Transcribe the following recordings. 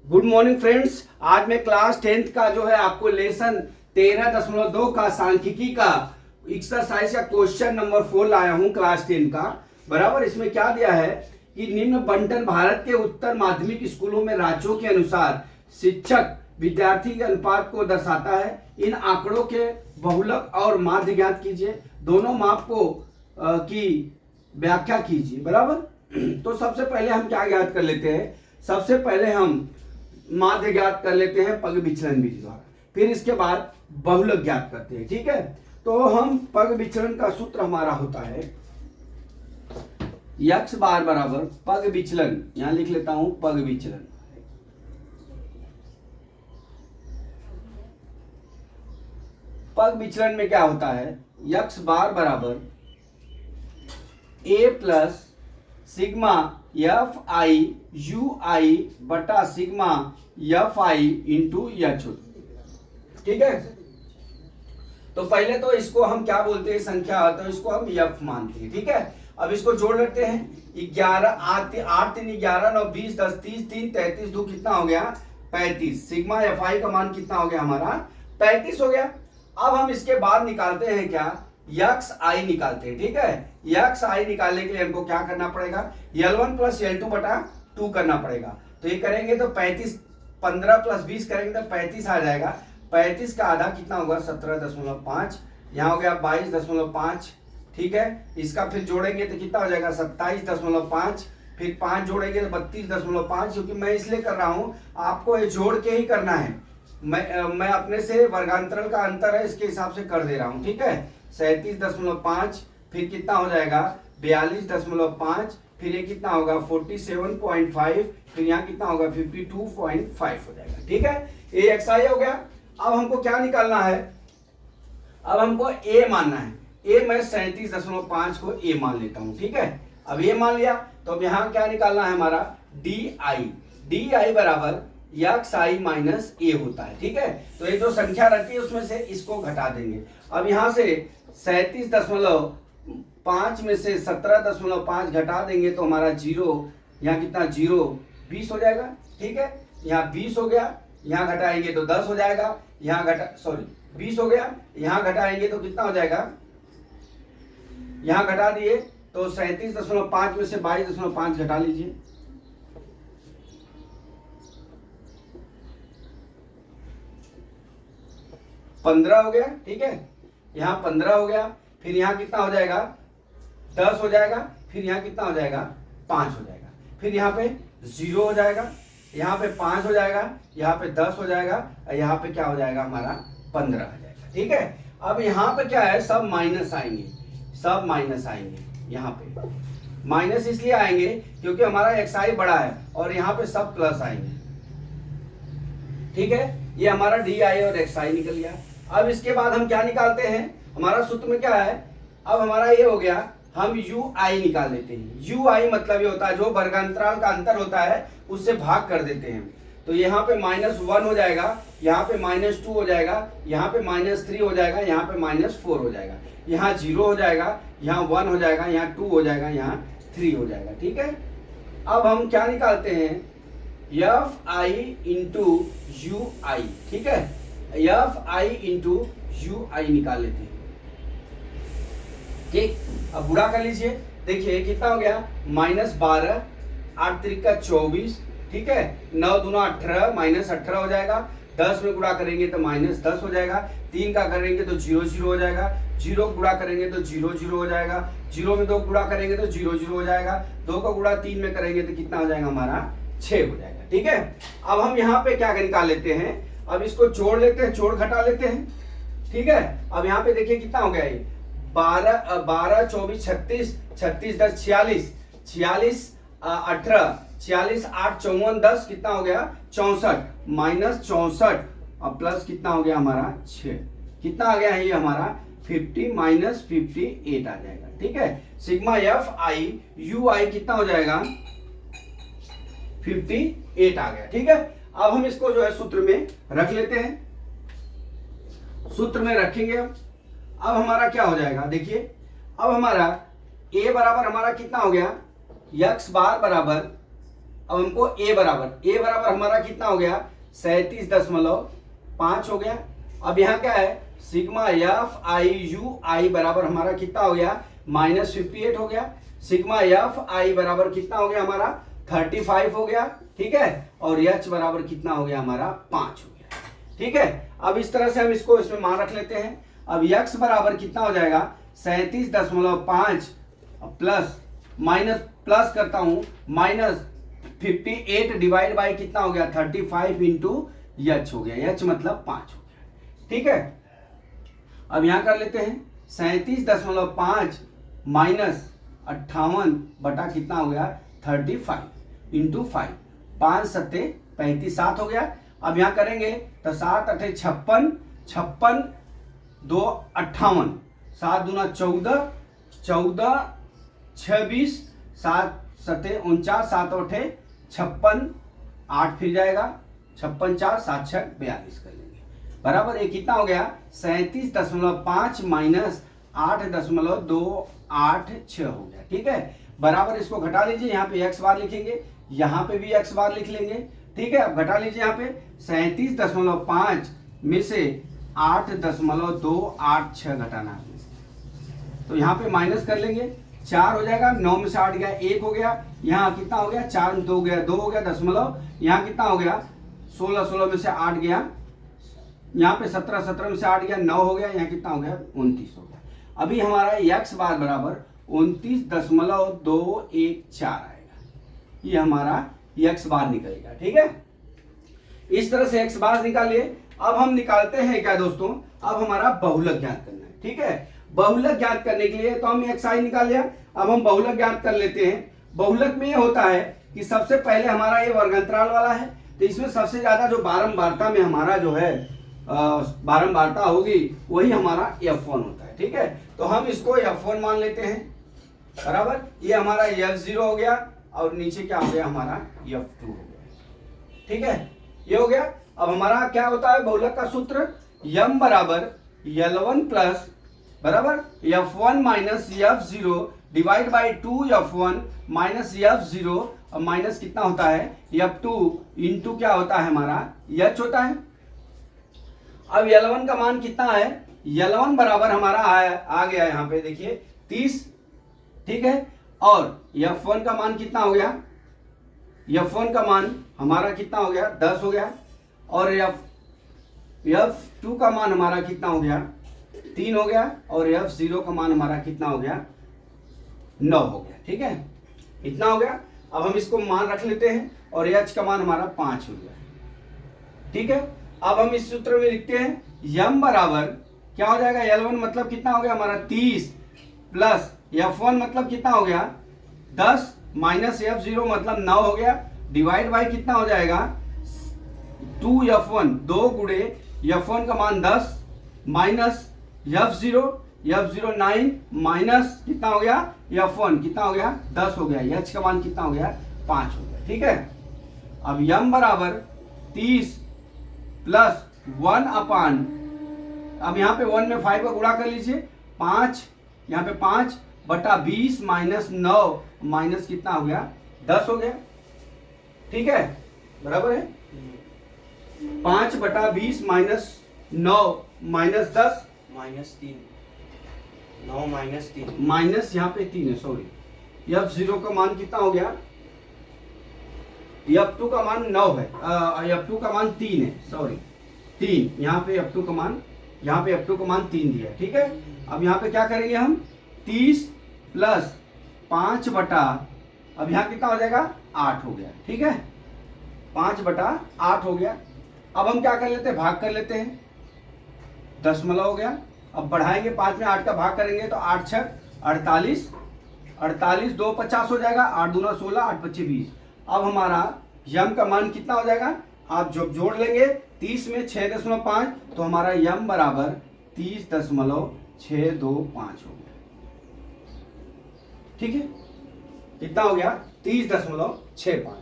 Good morning friends. आज मैं class 10th का जो है आपको लेसन 13.2 का सांख्यिकी का एक्सरसाइज का क्वेश्चन नंबर 4 लाया हूं क्लास 10 का। बराबर इसमें क्या दिया है कि निम्न बंटन भारत के उत्तर माध्यमिक स्कूलों में राज्यों के अनुसार शिक्षक विद्यार्थी के अनुपात को दर्शाता है। इन आंकड़ों के बहुलक और माध्य ज्ञात कीजिए। दोनों माप को की व्याख्या कीजिए। बराबर तो सबसे पहले हम क्या ज्ञात कर लेते हैं। सबसे पहले हम माध्य ज्ञात कर लेते हैं पग विचलन विधि द्वारा, फिर इसके बाद बहुलक ज्ञात करते हैं। ठीक है, तो हम पग विचलन का सूत्र हमारा होता है यक्स बार बराबर पग विचलन, यहां लिख लेता हूं पग विचलन। पग विचलन में क्या होता है, यक्स बार बराबर a plus sigma f i u i बटा sigma f i into h. ठीक है, तो पहले तो इसको हम क्या बोलते हैं, संख्या तो इसको हम एफ मानते हैं। ठीक है, अब इसको जोड़ लेते हैं। 11 8 3 11 9 20 10 30 3 33 2 कितना हो गया 35। सिग्मा एफ आई का मान कितना हो गया हमारा 35 हो गया। अब हम इसके बाद निकालते हैं क्या, यक्स आई निकालते हैं। ठीक है, यक्स आई निकालने के लिए हमको क्या करना पड़ेगा, L1 प्लस L2 बटा 2 करना पड़ेगा। तो ये करेंगे तो 35, 15 प्लस 20 करेंगे तो 35 आ जाएगा। 35 का आधा कितना होगा 17.5, यहाँ हो गया 22.5। ठीक है, इसका फिर जोड़ेंगे तो कितना हो जाएगा 27.5, फिर 5 जोड़ेंगे तो 32.5। क्योंकि मैं इसलिए कर रहा हूँ, आपको ये जोड़ के ही करना है। मैं अपने से वर्गांतरण का अंतर है इसके हिसाब से कर दे रहा हूँ। ठीक है, 37.5, फिर कितना हो जाएगा 42.5, फिर ये कितना होगा 47.5, फिर यहाँ कितना होगा 52.5 हो जाएगा। ठीक है, ये एक्स आई हो गया। अब हमको क्या निकालना है, अब हमको ए मानना है। ए मैं 37.5 को ए मान लेता हूं। ठीक है, अब ए मान लिया तो अब यहाँ क्या निकालना है हमारा डी आई बराबर यक्स आई माइनस ए होता है। ठीक है, तो ये जो संख्या रहती है उसमें से इसको घटा देंगे। अब यहाँ से 37.5 में से 17.5 घटा देंगे तो हमारा जीरो, यहाँ कितना 20 हो जाएगा। ठीक है, यहाँ 20 हो गया, यहाँ घटाएंगे तो 10 हो जाएगा, यहाँ 20 हो गया, यहाँ घटाएंगे तो कितना हो जाएगा, यहाँ घटा दिए तो 37.5 में से 22.5 घटा लीजिए, 15 हो गया। ठीक है, यहाँ 15 हो गया, फिर यहाँ कितना हो जाएगा 10 हो जाएगा, फिर यहाँ कितना हो जाएगा 5 हो जाएगा, फिर यहाँ पे 0 हो जाएगा, यहाँ पे 5 हो जाएगा, यहाँ पे 10 हो जाएगा, और यहाँ पे क्या हो जाएगा हमारा 15 हो जाएगा। ठीक है, अब यहाँ पे क्या है, सब माइनस आएंगे, सब माइनस आएंगे। यहाँ पे माइनस इसलिए आएंगे क्योंकि हमारा एक्स आई बड़ा है, और यहाँ पे सब प्लस आएंगे। ठीक है, ये हमारा डी आई और एक्स आई निकल गया। अब इसके बाद हम क्या निकालते हैं, हमारा सूत्र में क्या है, अब हमारा ये हो गया, हम यू आई निकाल लेते हैं। यू आई मतलब ये होता है जो वर्गांतराल का अंतर होता है उससे भाग कर देते हैं। तो यहाँ पे -1 हो जाएगा, यहाँ पे -2 हो जाएगा, यहाँ पे -3 हो जाएगा, यहाँ पे -4 हो जाएगा, यहाँ 0 हो जाएगा, यहाँ 1 हो जाएगा, यहाँ 2 हो जाएगा, यहाँ 3 हो जाएगा। ठीक है, अब हम क्या निकालते हैं, एफ आई इंटू यू आई। ठीक है, एफ आई इंटू यू आई निकाल लेते हैं। ठीक, अब बुरा कर लीजिए, देखिए कितना हो गया -12, 8 त्रिक 24। ठीक है, 9 दूना 18, -18 हो जाएगा। 10 में गुणा करेंगे तो -10 हो जाएगा। 3 का करेंगे तो 0 हो जाएगा। 0 गुणा करेंगे तो 0 हो जाएगा। 0 में 2 गुणा करेंगे तो 0 हो जाएगा। 2 का गुणा 3 में करेंगे तो कितना हो जाएगा हमारा 6 हो जाएगा। ठीक है, अब हम यहाँ पे क्या निकाल लेते हैं, अब इसको जोड़ लेते हैं, जोड़ घटा लेते हैं। ठीक है, अब यहाँ पे देखिए कितना हो गया, ये 12 24 36, 36 10 46, 46 18, 46 8 54 10 कितना हो गया 64, -64 और प्लस कितना हो गया हमारा 6, कितना आ गया है ये हमारा 50 -58 आ जाएगा। ठीक है, सिग्मा एफ आई यू आई कितना हो जाएगा 58 आ गया। ठीक है, अब हम इसको जो है सूत्र में रख लेते हैं, सूत्र में रखेंगे। अब हमारा क्या हो जाएगा, देखिए अब हमारा ए बराबर हमारा कितना हो गया, यक्स बार बराबर अब हमको ए बराबर हमारा कितना हो गया 37.5 हो गया। अब यहाँ क्या है सिग्मा एफ आई यू आई बराबर हमारा कितना हो गया -58 हो गया। सिग्मा एफ आई बराबर कितना हो गया हमारा 35 हो गया, ठीक है। और एच बराबर कितना हो गया हमारा 5 हो गया, ठीक है। अब इस तरह से हम इसको इसमें मान रख लेते हैं। अब यक्स बराबर कितना हो जाएगा 37.5 प्लस माइनस प्लस करता हूं -58 डिवाइड बाय कितना हो गया 35 इंटू एच हो गया, एच मतलब 5 हो गया, ठीक है। अब यहां कर लेते हैं 37.5 माइनस 58 बटा कितना हो गया 35 इंटू 5, 5 सत्ते 35 7 हो गया। अब यहां करेंगे तो 7 अठे 56, 56 2 58, 7 दूना 14, 14 26, 7 सत्ते 49, 7 अठे 56, 8 फिर जाएगा 56 4 7 6 42 कर लेंगे बराबर ये कितना हो गया 37.5 माइनस 8.286 हो गया, ठीक है। बराबर इसको घटा लीजिए, यहाँ पे x बार लिखेंगे, यहाँ पे भी x बार लिख लेंगे, ठीक है। अब घटा लीजिए यहाँ पे 37.5 में से 8.286 घटाना है तो यहाँ पे माइनस कर लेंगे, 4 हो जाएगा, 9 में से 8 गया 1 हो गया, यहाँ कितना हो गया 4 में 2 गया 2 हो गया दशमलव, यहाँ कितना हो गया 16 16 में से 8 गया, यहाँ पे 17 17 में से 8 गया 9 हो गया, यहाँ कितना हो गया 29 हो गया। अभी हमारा x बार बराबर 29.214 आएगा, ये हमारा x बार निकलेगा, ठीक है। इस तरह से x बार निकालिए। अब हम निकालते हैं क्या दोस्तों, अब हमारा बहुलक ज्ञात करना है, ठीक है। बहुलक ज्ञात करने के लिए तो हम xi निकाल लिया, अब हम बहुलक ज्ञात कर लेते हैं। बहुलक में ये होता है कि सबसे पहले हमारा ये वर्गांतराल वाला है, तो इसमें सबसे ज्यादा जो बारंबारता में हमारा जो है बारंबारता होगी वही हमारा F1 होता है, ठीक है। तो हम इसको F1 मान लेते हैं बराबर, ये हमारा F0 हो गया और नीचे क्या हो गया हमारा F2 हो गया, ठीक है। ये हो गया। अब हमारा क्या होता है बहुलक का सूत्र, m बराबर L1 प्लस बराबर F1 minus F0 divide by 2F1 minus F0 और माइनस कितना होता है F2 इंटू क्या होता है हमारा H होता है। अब L1 का मान कितना है, L1 बराबर हमारा आ गया यहाँ पे देखिए 30, ठीक है। और F1 का मान कितना हो गया, F1 का मान हमारा कितना हो गया 10 हो गया, और F2 का मान हमारा कितना हो गया 3 हो गया, और F0 का मान हमारा कितना हो गया 9 हो गया, ठीक है। इतना हो गया। अब हम इसको मान रख लेते हैं और H का मान हमारा 5 हो गया, ठीक है। अब हम इस सूत्र में लिखते हैं m बराबर क्या हो जाएगा L1 मतलब कितना हो गया हमारा 30 प्लस F1 मतलब कितना हो गया 10 माइनस F0 मतलब 9 हो गया, डिवाइड बाई कितना हो जाएगा 2F1 2 गुणे F1 का मान 10 माइनस F0 9 माइनस कितना हो गया F1 कितना हो गया 10 हो गया, H का मान कितना हो गया 5 हो गया, ठीक है। अब m बराबर 30 प्लस 1 अपान, अब यहाँ पे 1 में 5 का गुणा कर लीजिए 5, यहाँ पे 5 बटा 20 माइनस 9 माइनस कितना हो गया 10 हो गया, ठीक है बराबर है 5 बटा 20 minus 9 minus 10 minus 3 9 minus 3 minus यहाँ पे 3 है सॉरी, F0 का मान कितना हो गया F2 का मान 9 है, F2 का मान 3 है सॉरी 3, यहाँ पे F2 का मान 3 दिया है, ठीक है। अब यहाँ पे क्या करेंगे हम 30 प्लस 5 बटा, अब यहाँ कितना हो जाएगा 8 हो गया, ठीक है 5 बटा 8 हो गया। अब हम क्या कर लेते हैं भाग कर लेते हैं, दशमलव हो गया। अब बढ़ाएंगे 5 में 8 का भाग करेंगे तो 8 6 48, 48 2 50 हो जाएगा, 8 दूना 16 8 25 20। अब हमारा m का मान कितना हो जाएगा, आप जब जोड़ लेंगे 30 में 6.5 तो हमारा m बराबर 30.625 हो गया, ठीक है। कितना हो गया 30.65,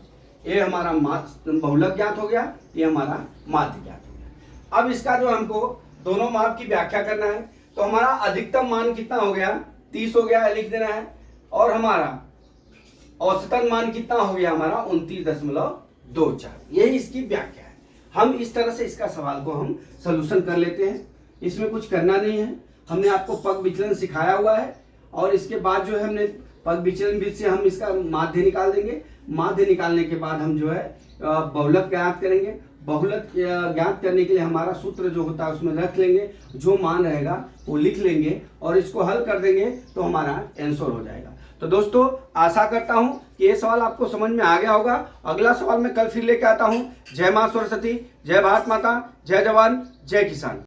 ये हमारा बहुलक ज्ञात हो गया, ये हमारा माध्य ज्ञात हो गया। अब इसका जो हमको दोनों माप की व्याख्या करना है, तो हमारा अधिकतम मान कितना हो गया 30 हो गया लिख देना है, और हमारा औसतन मान कितना हो गया हमारा 29.24। यही इसकी व्याख्या है। हम इस तरह से इसका सवाल को हम सलूशन कर लेते हैं। इसमें कुछ करना नहीं है, हमने आपको पग विचलन सिखाया हुआ है और इसके बाद जो है हमने पग विचलन विधि से हम इसका माध्य निकाल देंगे। माध्य निकालने के बाद हम जो है बहुलक ज्ञात करेंगे। बहुलक ज्ञात करने के लिए हमारा सूत्र जो होता है उसमें रख लेंगे, जो मान रहेगा वो लिख लेंगे और इसको हल कर देंगे तो हमारा आंसर हो जाएगा। तो दोस्तों आशा करता हूं कि ये सवाल आपको समझ में आ गया होगा। अगला सवाल मैं कल फिर लेके आता हूं। जय मां सरस्वती, जय भारत माता, जय जवान, जय किसान।